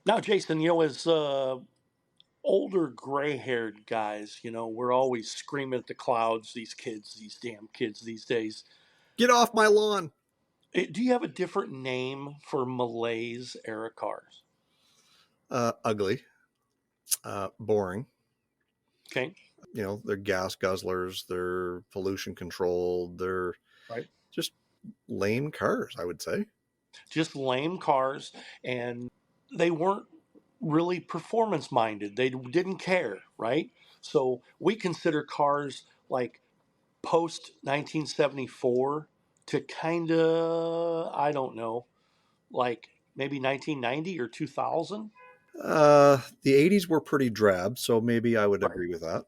Now, Jason, as older gray-haired guys, we're always screaming at the clouds, these kids, these damn kids these days. Get off my lawn. Do you have a different name for malaise era cars? Ugly, boring. Okay. They're gas guzzlers. They're pollution controlled. They're Right. just lame cars, I would say. Just lame cars, and they weren't really performance minded. They didn't care, right? So we consider cars like post 1974 to kind of, I don't know, like maybe 1990 or 2000. The 80s were pretty drab, so maybe I would Right. agree with that.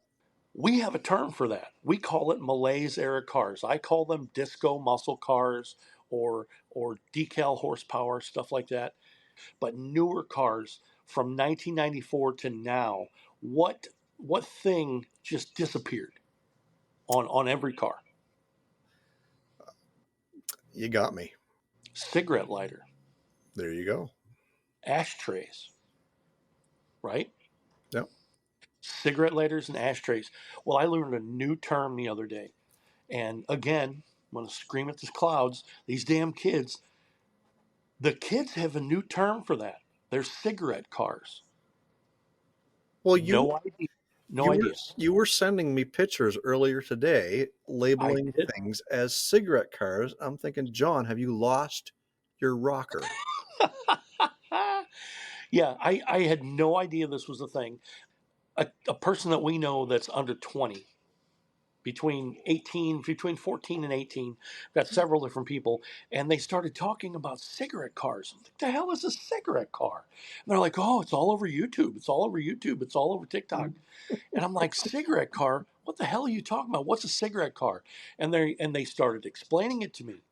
We have a term for that. We call it malaise era cars. I call them disco muscle cars or decal horsepower, stuff like that. But newer cars from 1994 to now, what thing just disappeared on every car? You got me. Cigarette lighter, There you go. ashtrays, right? Yep. Cigarette lighters and ashtrays. Well, I learned a new term the other day. And again, I'm going to scream at the clouds. These damn kids, the kids have a new term for that. They're cigarette cars. Well, you No idea. No you were idea. you were sending me pictures earlier today I labeling did. things as cigarette cars. I'm thinking, John, have you lost your rocker? Yeah, I had no idea this was a thing. A person that we know that's under 20, between 14 and 18, got several different people, and they started talking about cigarette cars. I'm like, the hell is a cigarette car? And they're like, oh, it's all over YouTube. It's all over YouTube. It's all over TikTok. And I'm like, cigarette car? What the hell are you talking about? What's a cigarette car? And they started explaining it to me.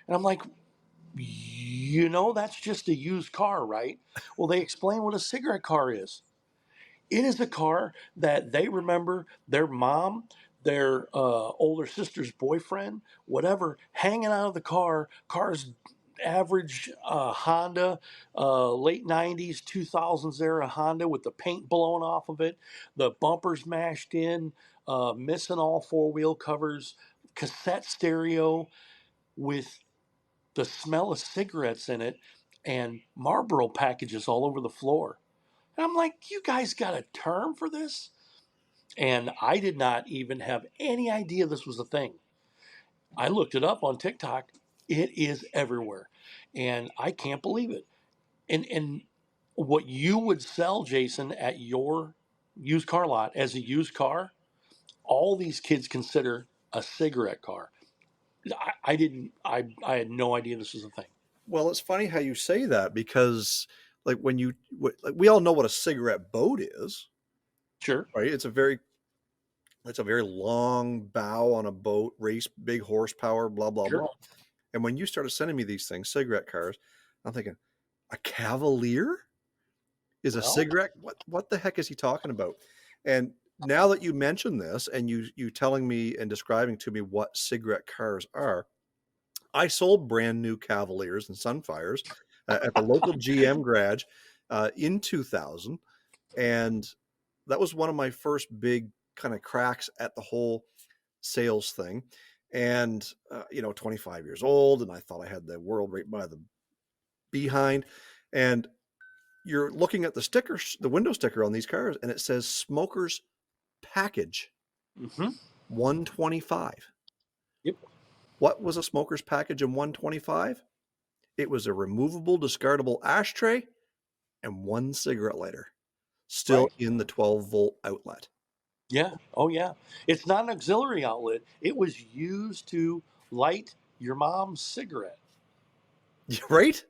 And I'm like, that's just a used car, right? Well, they explain what a cigarette car is. It is a car that they remember their mom, their older sister's boyfriend, whatever, hanging out of the car. Car's average Honda, late 90s, 2000s era Honda with the paint blown off of it, the bumpers mashed in, missing all four-wheel covers, cassette stereo with the smell of cigarettes in it, and Marlboro packages all over the floor. And I'm like, you guys got a term for this? And I did not even have any idea this was a thing. I looked it up on TikTok. It is everywhere. And I can't believe it. And what you would sell, Jason, at your used car lot as a used car, all these kids consider a cigarette car. I had no idea this was a thing. Well, it's funny how you say that because, like, like, we all know what a cigarette boat is, Sure. right? It's a very long bow on a boat, race, big horsepower, blah blah Sure. blah. And when you started sending me these things, cigarette cars, I'm thinking, a Cavalier is a Well, cigarette. What the heck is he talking about? And now that you mention this, and you telling me and describing to me what cigarette cars are, I sold brand new Cavaliers and Sunfires at the local GM garage in 2000, and that was one of my first big kind of cracks at the whole sales thing. And 25 years old, and I thought I had the world right by the behind. And you're looking at the stickers, the window sticker on these cars, and it says "Smokers Package hmm 125." yep. What was a smoker's package in 125? It was a removable, discardable ashtray and one cigarette lighter, still Right. in the 12-volt outlet. Yeah. Oh, yeah. It's not an auxiliary outlet. It was used to light your mom's cigarette. Right?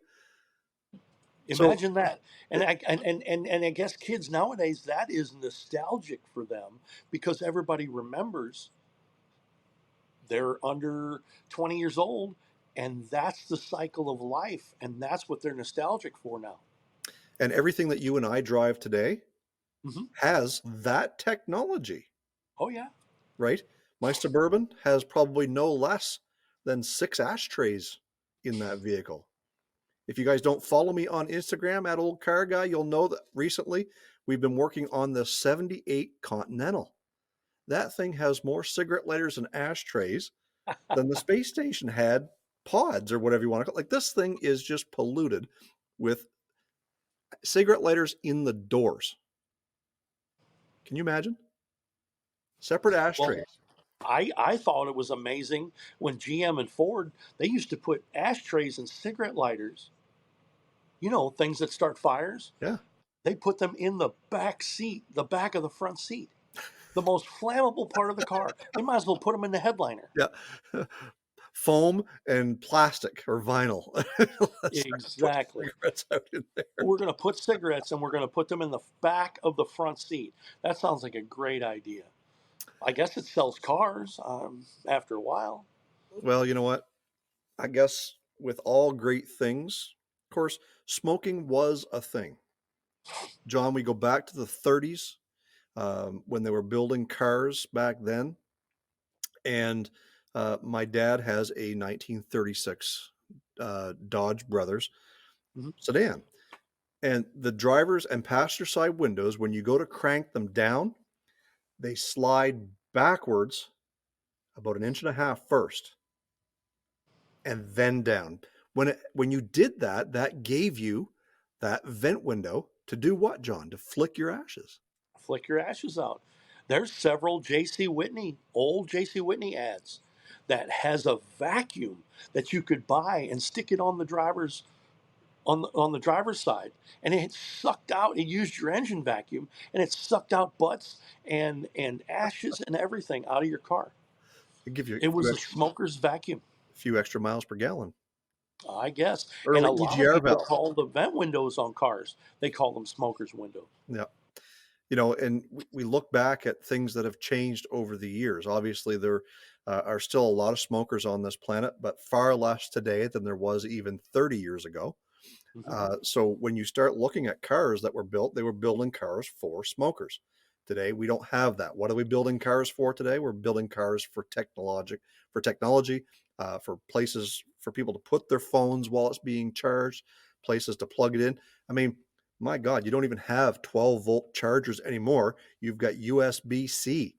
So, Imagine that. And I guess kids nowadays, that is nostalgic for them because everybody remembers they're under 20 years old, and that's the cycle of life, and that's what they're nostalgic for now. and everything that you and I drive today hmm has that technology, Oh, yeah. right? My Suburban has probably no less than 6 ashtrays in that vehicle. If you guys don't follow me on Instagram at Old Car Guy, you'll know that recently we've been working on the 78 Continental. That thing has more cigarette lighters and ashtrays than the space station had pods or whatever you want to call it. Like this thing is just polluted with cigarette lighters in the doors. Can you imagine? Separate Well, ashtrays. I thought it was amazing when GM and Ford, they used to put ashtrays and cigarette lighters, things that start fires. Yeah. They put them in the back seat, the back of the front seat, the most flammable part of the car. They might as well put them in the headliner. Yeah. Foam and plastic or vinyl. Let's put Exactly. cigarettes out in there. We're going to put cigarettes and we're going to put them in the back of the front seat. That sounds like a great idea. I guess it sells cars after a while. Well, you know what? I guess with all great things, of course, smoking was a thing. John, we go back to the 30s when they were building cars back then. And my dad has a 1936 Dodge Brothers Mhm. sedan. And the driver's and passenger side windows, when you go to crank them down, they slide backwards about an inch and a half first and then down. When you did that, that gave you that vent window to do what, John? To flick your ashes. Flick your ashes out. There's several old JC Whitney ads that has a vacuum that you could buy and stick it on the driver's side, and it sucked out. It used your engine vacuum, and it sucked out butts and ashes and everything out of your car. It give you It was a smoker's vacuum, few extra miles per gallon. I guess. And a Early lot of EGR people valve. call the vent windows on cars, they call them smoker's windows. Yeah. And we look back at things that have changed over the years. Obviously, there are still a lot of smokers on this planet, but far less today than there was even 30 years ago. Mhm. So when you start looking at cars that were built, they were building cars for smokers. Today, we don't have that. What are we building cars for today? We're building cars for technology, for places for people to put their phones while it's being charged, places to plug it in. I mean, my God, you don't even have 12-volt chargers anymore. You've got USB-C.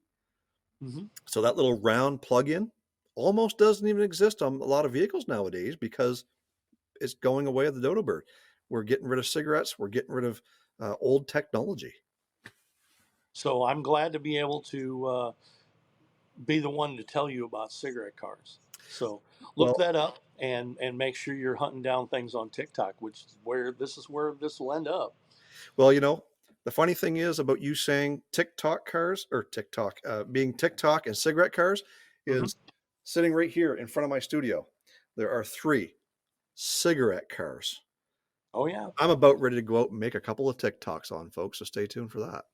Mhm. So that little round plug-in almost doesn't even exist on a lot of vehicles nowadays because it's going away at the dodo bird. We're getting rid of cigarettes. We're getting rid of old technology. So I'm glad to be able to be the one to tell you about cigarette cars. So look Well, that up and make sure you're hunting down things on TikTok, which is where this will end up. well, the funny thing is about you saying TikTok cars or TikTok being TikTok and cigarette cars Hmm. is sitting right here in front of my studio. There are 3 cigarette cars. Oh yeah. I'm about ready to go out and make a couple of TikToks on, folks. So stay tuned for that.